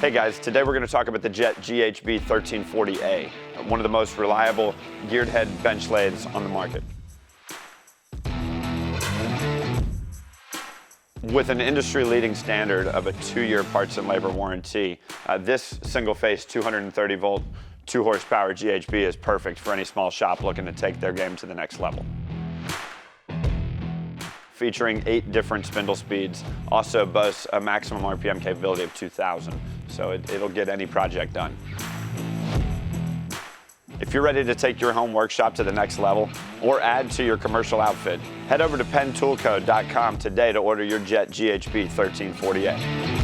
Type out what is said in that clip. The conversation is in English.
Hey guys, today we're going to talk about the JET GHB 1340A, one of the most reliable geared head bench lathes on the market. With an industry-leading standard of a 2-year parts and labor warranty, this single-phase 230-volt, 2-horsepower GHB is perfect for any small shop looking to take their game to the next level. Featuring 8 different spindle speeds, also boasts a maximum RPM capability of 2,000, so it'll get any project done. If you're ready to take your home workshop to the next level or add to your commercial outfit, head over to pentoolco.com today to order your JET GHB 1340A.